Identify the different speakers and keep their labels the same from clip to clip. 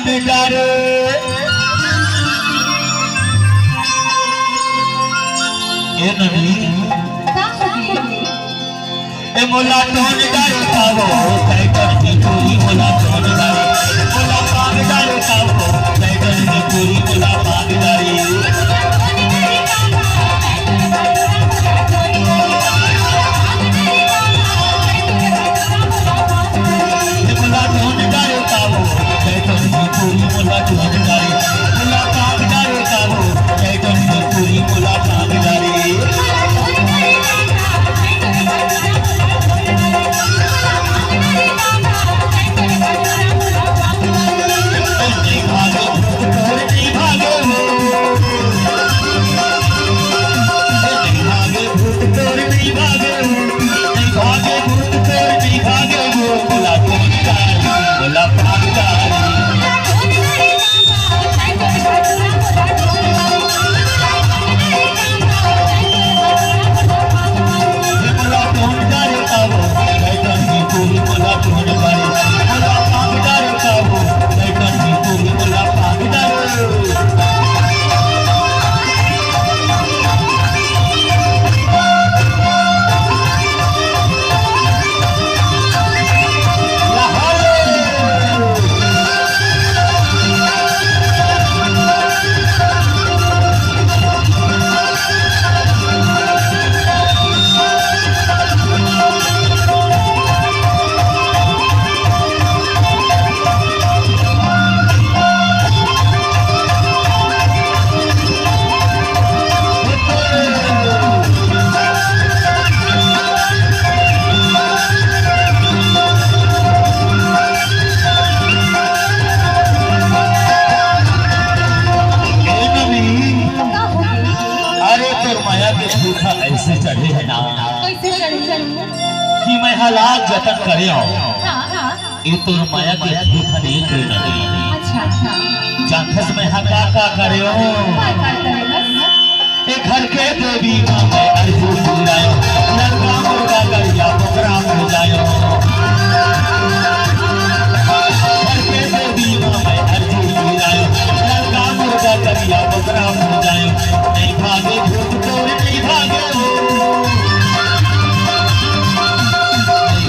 Speaker 1: Tone डारे ए ननी ए मोला tone डारे कावो टाइगर की पूरी मोला टोन डारे मोला पाग डारे कावो टाइगर की पूरी मोला पाग डारे मोला टोन डारे कावो टाइगर की पूरी मोला टोन डारे मोला पाग डारे कावो टाइगर की पूरी मोला पाग डारे ऐसे चढ़े है ना कि मैं हालात जतन करे ये तो माया के भूख नहीं जानथस में का करे घर के देवी मां मैं अर्जुन बुलायो लड़का मुर्गा गरिया बकरा हो जायो घर के देवी मां मैं अर्जुन बुलायो लड़का मुर्गा गरिया बकरा हो जायो नहीं भागे भूत तोड़ नहीं भागे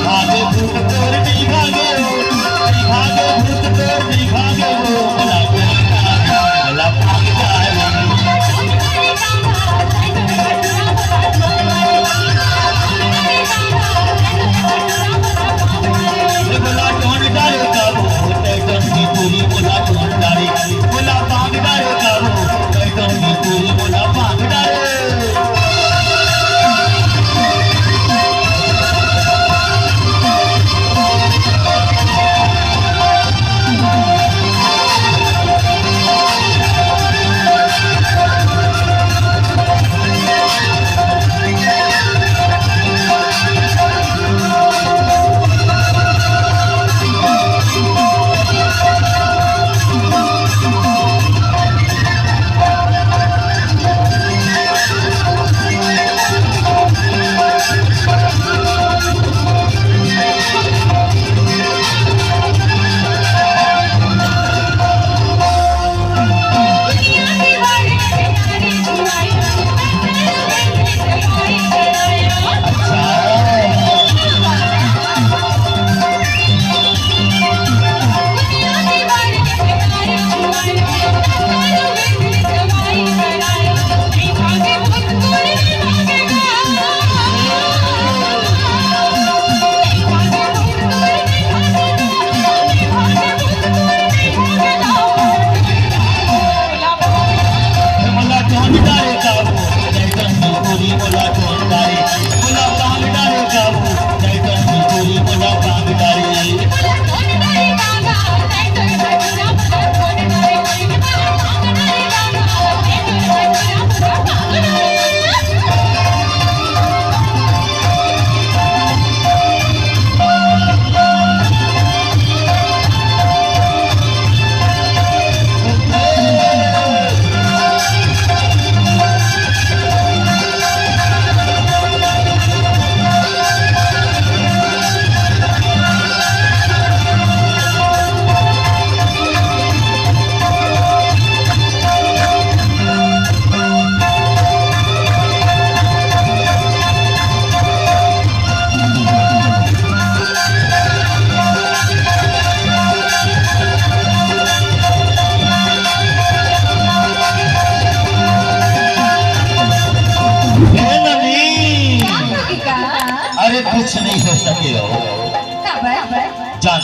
Speaker 1: भागे भूत तोड़ नहीं भागे नहीं भागे भूत तोड़ नहीं भागे वो भला भाग जाए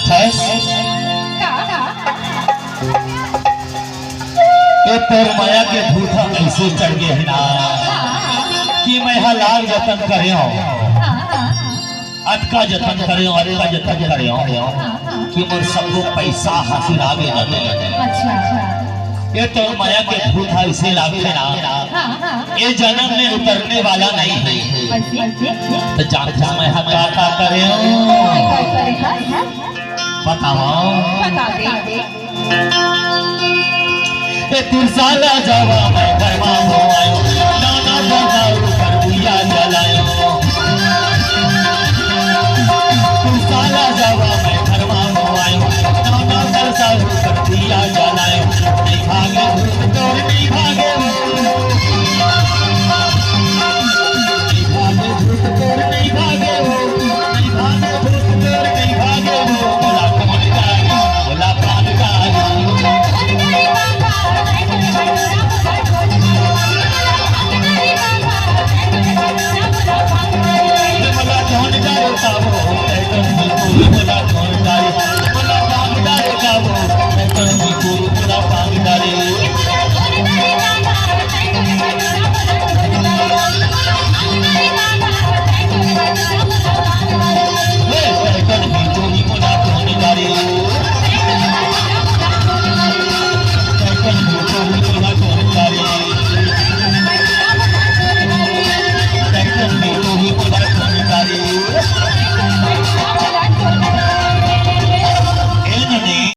Speaker 1: छस ये तोर माया के भूखा कैसे चढ़ गए है ना कि मैं लाल जतन करे अटका जतन करे कि मोर सबको पैसा हासिल आवे ना। ये तो माया के भूत ऐसे लागे ना ये जन्म में उतरने वाला नहीं है। तो जानता मैं का करे बताओ ये तिरसाला जावा मैं घरमा हो आयो नाना